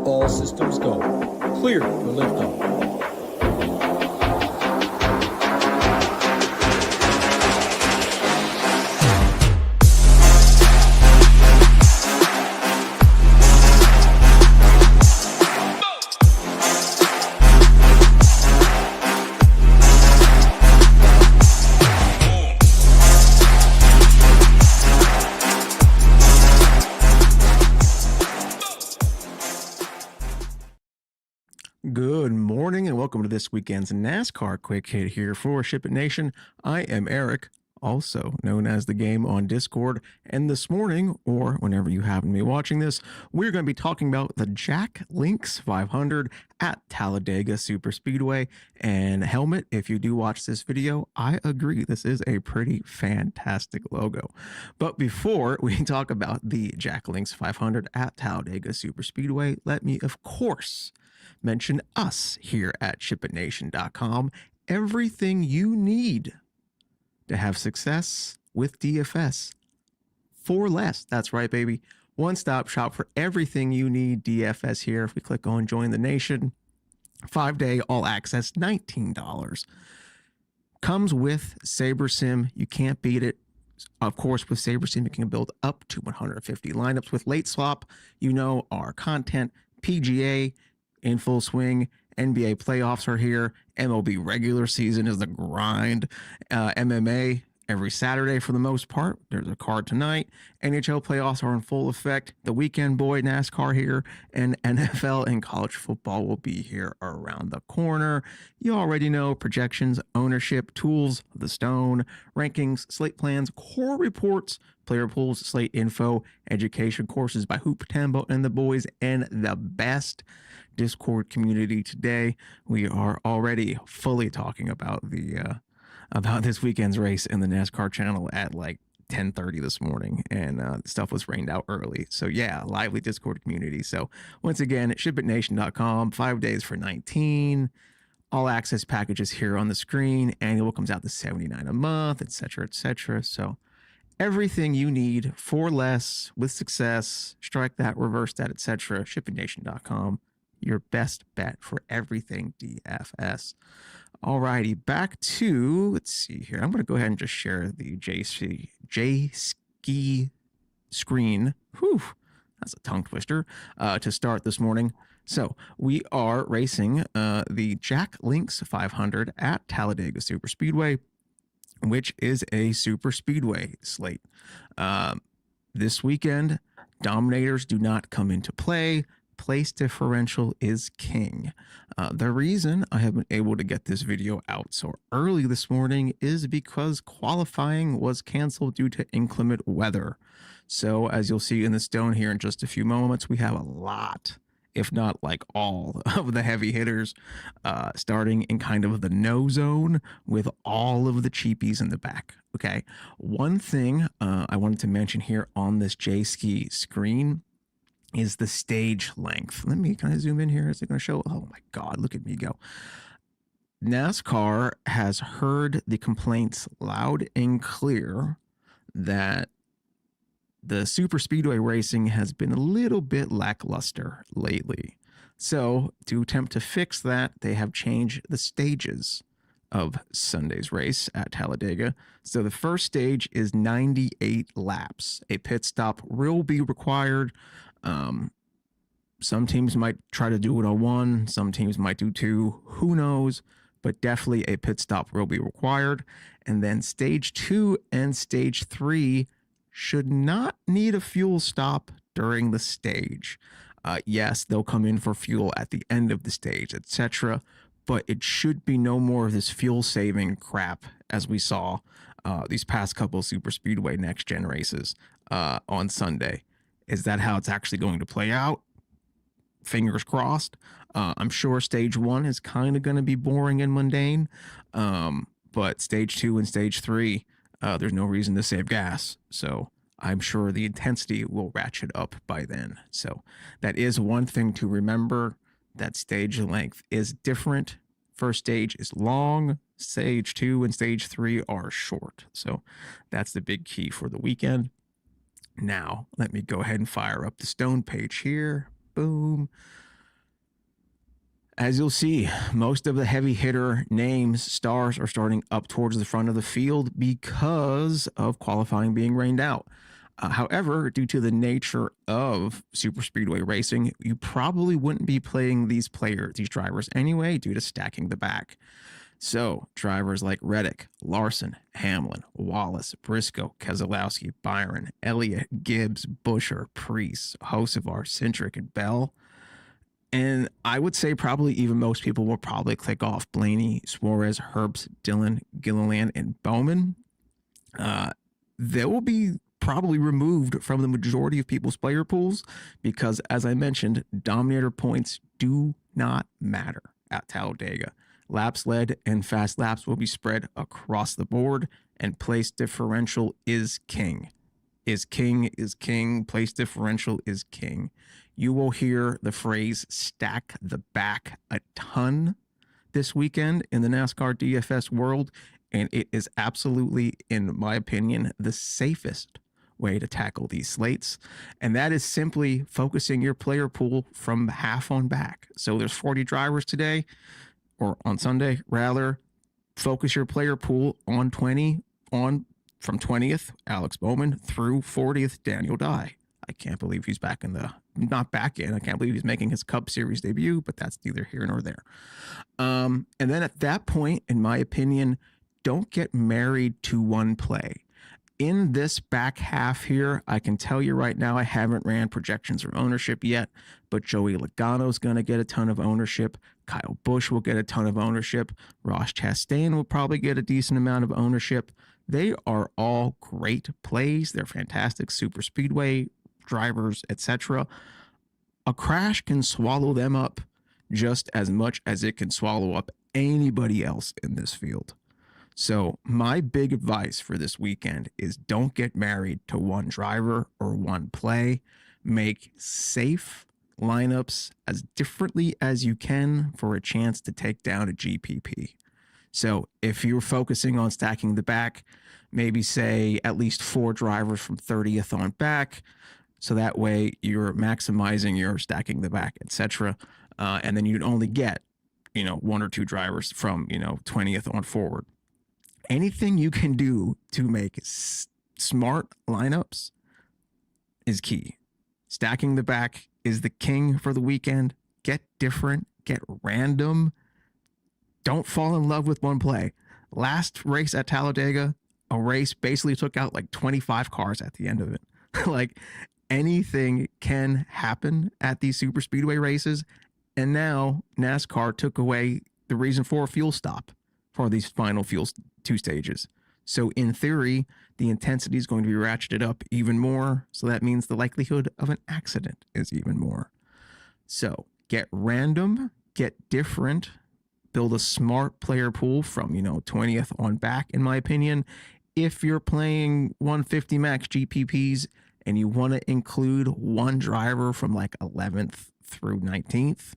All systems go. Clear for liftoff. Good morning and welcome to this weekend's NASCAR Quick Hit here for Ship It Nation. I am Eric, also known as TheGame on Discord, and this morning, or whenever you happen to be watching this, we're going to be talking about the Jack Links 500 at Talladega Superspeedway. And helmet, if you do watch this video, I agree, this is a pretty fantastic logo. But before we talk about the Jack Links 500 at Talladega Superspeedway, let me, of course, mention us here at ShipItNation.com. Everything you need to have success with DFS for less. That's right, baby. One-stop shop for everything you need DFS here. If we click on Join the Nation, 5-day all access, $19. Comes with SaberSim. You can't beat it. Of course, with SaberSim, you can build up to 150 lineups. With Late Swap, you know our content, PGA, in full swing. NBA playoffs are here. MLB regular season is the grind. MMA every Saturday for the most part. There's a card tonight. NHL playoffs are in full effect. The weekend boy NASCAR here, and NFL and college football will be here around the corner. You already know projections, ownership, tools of the stone, rankings, slate plans, core reports, player pools, slate info, education courses by Hoop Tambo and the boys, and the best Discord community today. We are already fully talking about about this weekend's race in the NASCAR channel at like 10:30 this morning, and stuff was rained out early. So yeah, lively Discord community. So once again, ShipItNation.com, 5 days for 19. All access packages here on the screen. Annual comes out to $79 a month, etc., etc. So everything you need for less with success. Strike that, reverse that, etc. ShipItNation.com. Your best bet for everything DFS. Alrighty, back to, let's see here. I'm going to go ahead and just share the J-Ski screen. Whew, that's a tongue twister to start this morning. So we are racing the Jack Links 500 at Talladega Superspeedway, which is a super speedway slate. This weekend, Dominators do not come into play. Place differential is king. The reason I have been able to get this video out so early this morning is because qualifying was canceled due to inclement weather. So as you'll see in the stone here in just a few moments, we have a lot, if not like all of the heavy hitters starting in kind of the no zone with all of the cheapies in the back. Okay. One thing I wanted to mention here on this J-Ski screen is the stage length. Can I zoom in here? Is it going to show? Oh my God, look at me go. NASCAR has heard the complaints loud and clear that the super speedway racing has been a little bit lackluster lately. So to attempt to fix that, they have changed the stages of Sunday's race at Talladega. So the first stage is 98 laps. A pit stop will be required. Some teams might try to do it on one, some teams might do two, who knows, but definitely a pit stop will be required. And then stage 2 and stage 3 should not need a fuel stop during the stage. Yes, they'll come in for fuel at the end of the stage, etc., but it should be no more of this fuel saving crap as we saw these past couple super speedway next gen races on Sunday. Is that how it's actually going to play out? Fingers crossed. I'm sure stage 1 is kind of going to be boring and mundane, but stage 2 and stage 3, there's no reason to save gas. So I'm sure the intensity will ratchet up by then. So that is one thing to remember, that stage length is different. First stage is long, stage 2 and stage 3 are short. So that's the big key for the weekend. Now, let me go ahead and fire up the stone page here. Boom. As you'll see, most of the heavy hitter names, stars, are starting up towards the front of the field because of qualifying being rained out. However, due to the nature of super speedway racing, you probably wouldn't be playing these drivers anyway, due to stacking the back. So, drivers like Reddick, Larson, Hamlin, Wallace, Briscoe, Keselowski, Byron, Elliott, Gibbs, Buescher, Preece, Hocevar, Cintric, and Bell. And I would say probably even most people will probably click off Blaney, Suarez, Herbst, Dillon, Gilliland, and Bowman. They will be probably removed from the majority of people's player pools because, as I mentioned, Dominator points do not matter at Talladega. Laps led and fast laps will be spread across the board, and place differential is king. Is king, is king. Place differential is king. You will hear the phrase stack the back a ton this weekend in the NASCAR DFS world, and it is absolutely, in my opinion, the safest way to tackle these slates. And that is simply focusing your player pool from half on back. So there's 40 drivers today, or on Sunday, rather. Focus your player pool on 20 on from 20th, Alex Bowman, through 40th, Daniel Dye. I can't believe he's back in not back in. I can't believe he's making his Cup Series debut, but that's neither here nor there. And then at that point, in my opinion, don't get married to one play. In this back half here, I can tell you right now, I haven't ran projections or ownership yet, but Joey Logano's going to get a ton of ownership. Kyle Busch will get a ton of ownership. Ross Chastain will probably get a decent amount of ownership. They are all great plays. They're fantastic super speedway drivers, etc. A crash can swallow them up just as much as it can swallow up anybody else in this field. So my big advice for this weekend is don't get married to one driver or one play. Make safe lineups as differently as you can for a chance to take down a GPP. So if you're focusing on stacking the back, maybe say at least 4 drivers from 30th on back. So that way you're maximizing your stacking the back, etc. And then you'd only get, 1 or 2 drivers from, 20th on forward. Anything you can do to make smart lineups is key. Stacking the back is the king for the weekend. Get different, get random. Don't fall in love with one play. Last race at Talladega, a race basically took out like 25 cars at the end of it. Like anything can happen at these super speedway races. And now NASCAR took away the reason for a fuel stop for these final fuel 2 stages. So in theory, the intensity is going to be ratcheted up even more. So that means the likelihood of an accident is even more. So get random, get different, build a smart player pool from, 20th on back, in my opinion. If you're playing 150 max GPPs and you want to include one driver from like 11th through 19th,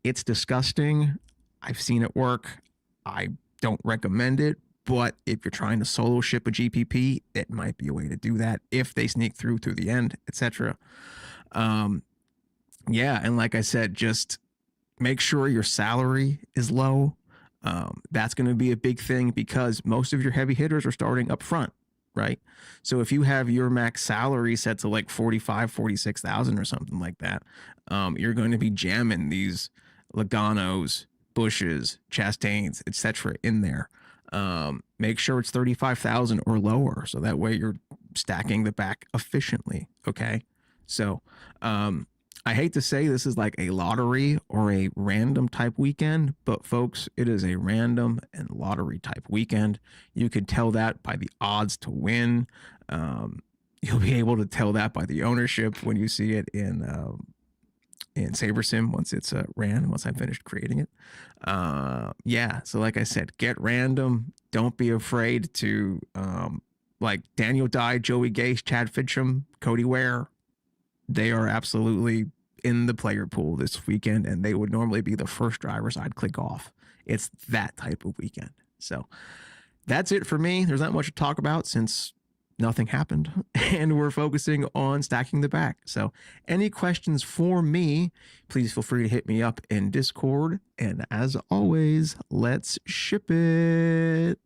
it's disgusting. I've seen it work. I don't recommend it, but if you're trying to solo ship a GPP, it might be a way to do that if they sneak through the end, etc. Yeah, and like I said, just make sure your salary is low. That's going to be a big thing because most of your heavy hitters are starting up front, right? So if you have your max salary set to like 45, 46,000 or something like that, you're going to be jamming these Logano's, Bushes, Chastains, etc. in there. Make sure it's 35,000 or lower, so that way you're stacking the back efficiently. Okay, so I hate to say this is like a lottery or a random type weekend, but folks, it is a random and lottery type weekend. You could tell that by the odds to win. You'll be able to tell that by the ownership when you see it in SaberSim once it's ran, once I'm finished creating it. Yeah, so like I said, get random. Don't be afraid to like Daniel Dye, Joey Gase, Chad Fitcham, Cody Ware. They are absolutely in the player pool this weekend, and they would normally be the first drivers I'd click off. It's that type of weekend. So that's it for me. There's not much to talk about since nothing happened, and we're focusing on stacking the back. So any questions for me, please feel free to hit me up in Discord. And as always, let's ship it.